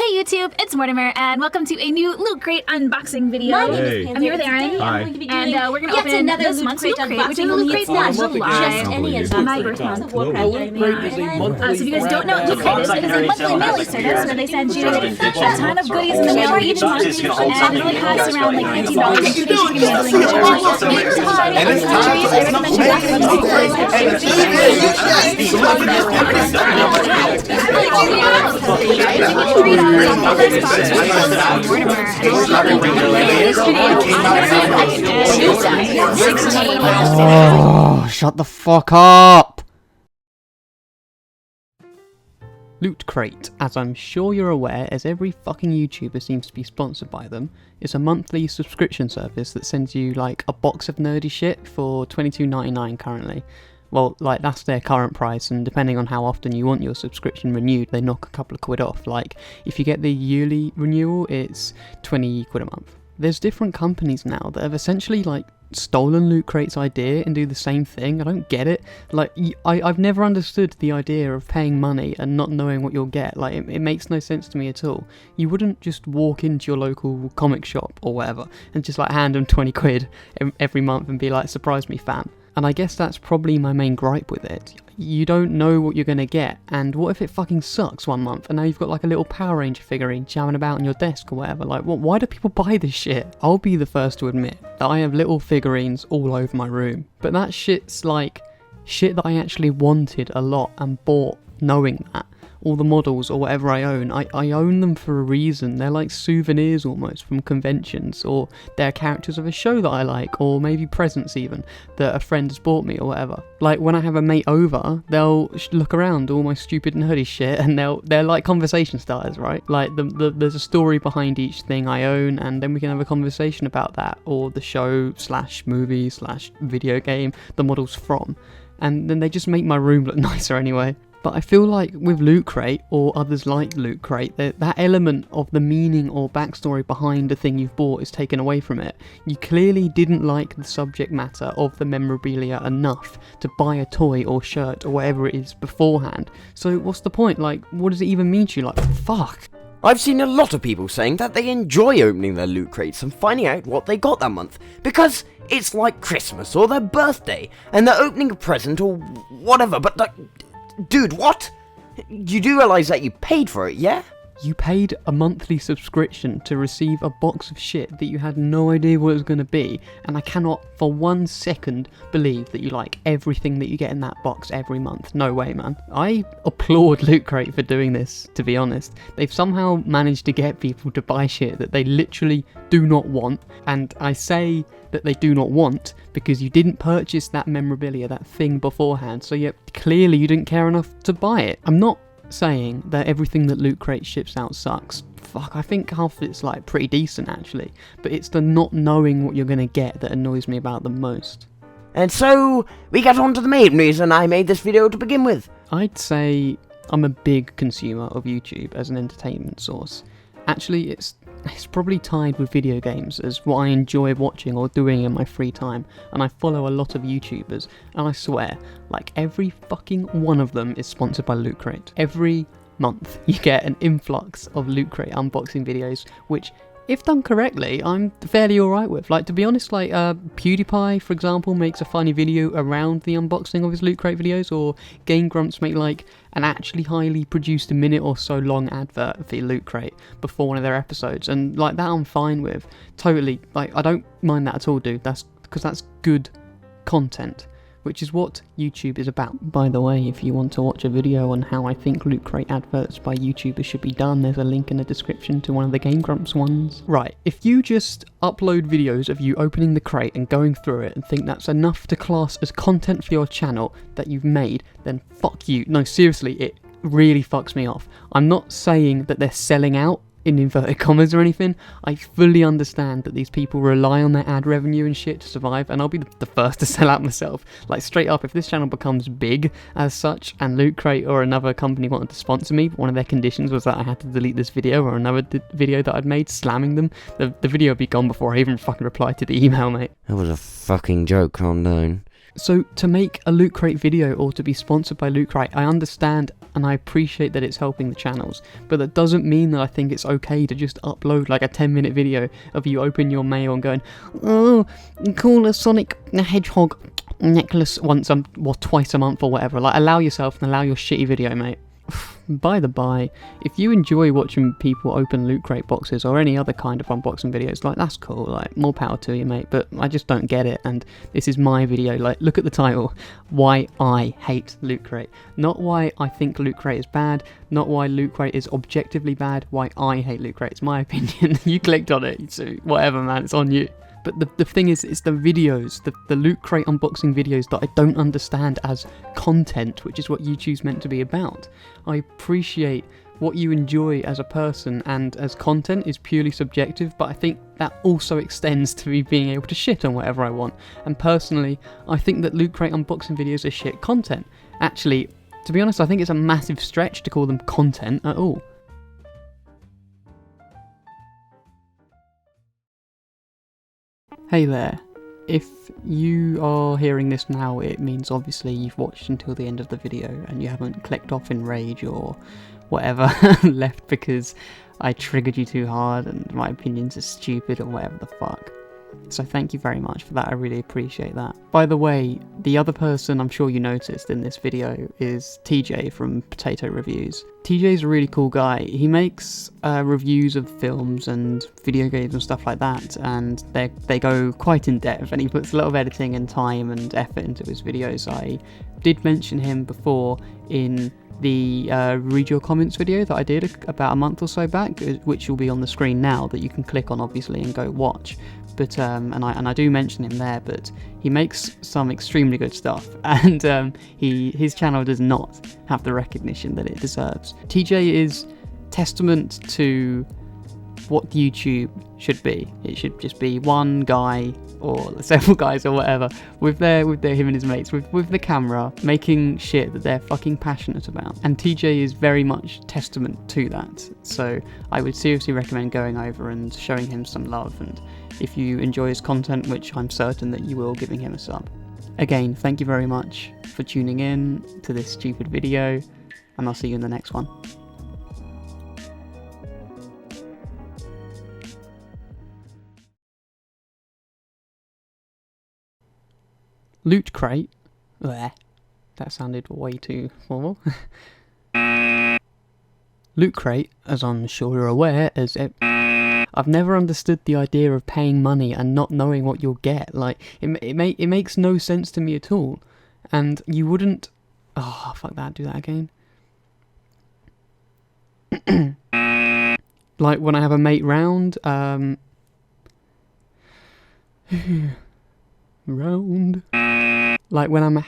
Hey YouTube, it's Mortimer, and welcome to a new Loot Crate unboxing video. I'm here with Aaron, and we're going to open this month's Loot Crate, which is a Loot Crate from July, my birth month. So if you guys don't know what Loot Crate is, it is a monthly mailing service where they send you a ton of goodies in the mail each month, and it only costs around like $15 to shipping and handling. And it's time. I recommend you back in the Oh, shut the fuck up! Loot Crate, as I'm sure you're aware, as every fucking YouTuber seems to be sponsored by them, is a monthly subscription service that sends you like a box of nerdy shit for $22.99 currently. Well, like, that's their current price, and depending on how often you want your subscription renewed, they knock a couple of quid off. Like, if you get the yearly renewal, it's 20 quid a month. There's different companies now that have essentially, like, stolen Loot Crate's idea and do the same thing. I don't get it. Like, I've never understood the idea of paying money and not knowing what you'll get. Like, it makes no sense to me at all. You wouldn't just walk into your local comic shop or whatever and just, like, hand them 20 quid every month and be like, surprise me, fam. And I guess that's probably my main gripe with it. You don't know what you're going to get, and what if it fucking sucks one month and now you've got like a little Power Ranger figurine jamming about on your desk or whatever? Like, why do people buy this shit? I'll be the first to admit that I have little figurines all over my room, but that shit's like shit that I actually wanted a lot and bought knowing that. All the models or whatever I own them for a reason. They're like souvenirs almost from conventions, or they're characters of a show that I like, or maybe presents even that a friend has bought me or whatever. Like when I have a mate over, they'll look around all my stupid nerdy shit and they're like conversation starters, right? Like there's a story behind each thing I own, and then we can have a conversation about that, or the show / movie / video game the model's from, and then they just make my room look nicer anyway. But I feel like with Loot Crate, or others like Loot Crate, that element of the meaning or backstory behind the thing you've bought is taken away from it. You clearly didn't like the subject matter of the memorabilia enough to buy a toy or shirt or whatever it is beforehand. So what's the point? Like, what does it even mean to you? Like, fuck. I've seen a lot of people saying that they enjoy opening their Loot Crates and finding out what they got that month, because it's like Christmas or their birthday, and they're opening a present or whatever, but like, dude, what? You do realise that you paid for it, yeah? You paid a monthly subscription to receive a box of shit that you had no idea what it was going to be, and I cannot for 1 second believe that you like everything that you get in that box every month. No way, man. I applaud Loot Crate for doing this, to be honest. They've somehow managed to get people to buy shit that they literally do not want, and I say that they do not want because you didn't purchase that memorabilia, that thing beforehand, so clearly you didn't care enough to buy it. I'm not saying that everything that Loot Crate ships out sucks. Fuck, I think half of it's like pretty decent actually, but it's the not knowing what you're gonna get that annoys me about them most. And so, we get on to the main reason I made this video to begin with. I'd say I'm a big consumer of YouTube as an entertainment source. Actually, it's probably tied with video games as what I enjoy watching or doing in my free time, and I follow a lot of YouTubers, and I swear, like every fucking one of them is sponsored by Loot Crate. Every month you get an influx of Loot Crate unboxing videos, which, if done correctly, I'm fairly alright with. Like, to be honest, like, PewDiePie, for example, makes a funny video around the unboxing of his Loot Crate videos, or Game Grumps make, like, an actually highly produced a minute or so long advert for Loot Crate before one of their episodes, and, like, that I'm fine with. Totally, like, I don't mind that at all, dude. That's because that's good content, which is what YouTube is about. By the way, if you want to watch a video on how I think Loot Crate adverts by YouTubers should be done, there's a link in the description to one of the Game Grumps ones. Right, if you just upload videos of you opening the crate and going through it and think that's enough to class as content for your channel that you've made, then fuck you. No, seriously, it really fucks me off. I'm not saying that they're selling out in inverted commas or anything. I fully understand that these people rely on their ad revenue and shit to survive, and I'll be the first to sell out myself. Like, straight up, if this channel becomes big as such and Loot Crate or another company wanted to sponsor me, one of their conditions was that I had to delete this video or another video that I'd made slamming them, the video would be gone before I even fucking replied to the email, mate. That was a fucking joke, calm down. So to make a Loot Crate video or to be sponsored by Loot Crate, I understand and I appreciate that it's helping the channels, but that doesn't mean that I think it's okay to just upload like a 10-minute video of you open your mail and going, oh, call a Sonic the Hedgehog necklace twice a month or whatever. Like, allow yourself and allow your shitty video, mate. By the by, if you enjoy watching people open Loot Crate boxes or any other kind of unboxing videos, like, that's cool, like, more power to you, mate, but I just don't get it, and this is my video. Like, look at the title, why I hate Loot Crate. Not why I think Loot Crate is bad, not why Loot Crate is objectively bad, why I hate Loot Crate. It's my opinion. You clicked on it, so whatever, man, it's on you. But the thing is, it's the videos, the Loot Crate unboxing videos that I don't understand as content, which is what YouTube's meant to be about. I appreciate what you enjoy as a person and as content is purely subjective, but I think that also extends to me being able to shit on whatever I want. And personally, I think that Loot Crate unboxing videos are shit content. Actually, to be honest, I think it's a massive stretch to call them content at all. Hey there. If you are hearing this now, it means obviously you've watched until the end of the video and you haven't clicked off in rage or whatever left because I triggered you too hard and my opinions are stupid or whatever the fuck. So thank you very much for that, I really appreciate that. By the way, the other person I'm sure you noticed in this video is TJ from Potato Reviews. TJ's a really cool guy. He makes reviews of films and video games and stuff like that, and they go quite in depth, and he puts a lot of editing and time and effort into his videos. I did mention him before in the read your comments video that I did about a month or so back, which will be on the screen now that you can click on obviously and go watch. But and I do mention him there, but he makes some extremely good stuff, and his channel does not have the recognition that it deserves. TJ is testament to what YouTube should be. It should just be one guy or several guys or whatever with him and his mates with the camera making shit that they're fucking passionate about, and TJ is very much testament to that. So I would seriously recommend going over and showing him some love, and if you enjoy his content, which I'm certain that you will, giving him a sub. Again, thank you very much for tuning in to this stupid video, and I'll see you in the next one. Loot Crate. Bleh. That sounded way too formal. Loot Crate, as I'm sure you're aware, I've never understood the idea of paying money and not knowing what you'll get. Like, it makes no sense to me at all. And you wouldn't... Oh, fuck that, do that again. Like, when I have a mate round, round. Like, when I'm...